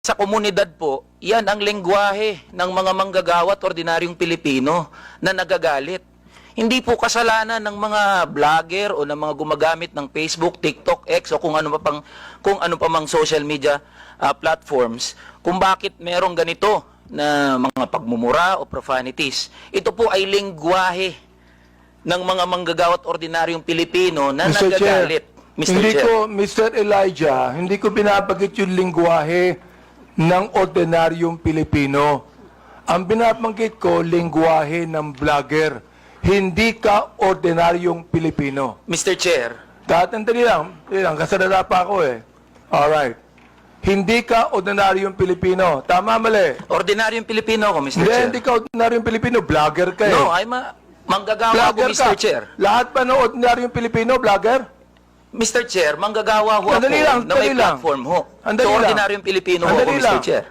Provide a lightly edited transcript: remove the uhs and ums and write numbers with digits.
sa komunidad po, yan ang lengguwahe ng mga manggagawa at ordinaryong Pilipino na nagagalit. Hindi po kasalanan ng mga vlogger o ng mga gumagamit ng Facebook, TikTok, X o kung ano pa mang social media platforms kung bakit merong ganito na mga pagmumura o profanities. Ito po ay lengguwahe ng mga manggagawa at ordinaryong Pilipino na nagagalit. Mr. Elijah, hindi ko binabagit yung lingwahe ng ordinaryong Pilipino. Ang binabanggit ko, lingwahe ng vlogger. Hindi ka ordinaryong Pilipino. Mr. Chair. Tatandali lang, kasalala pa ako eh. Alright. Hindi ka ordinaryong Pilipino. Tama, mali? Ordinaryong Pilipino ako, Mr. Chair. Hindi ka ordinaryong Pilipino, vlogger ka eh. No, manggagawa ako, Mr. Chair. Lahat pa ng ordinaryong Pilipino, vlogger? Mr. Chair, manggagawa ho ako Andali lang, na may andali lang. platform ho. Andali So, lang. ordinaryong Pilipino ho ako, Andali Mr. lang. Chair.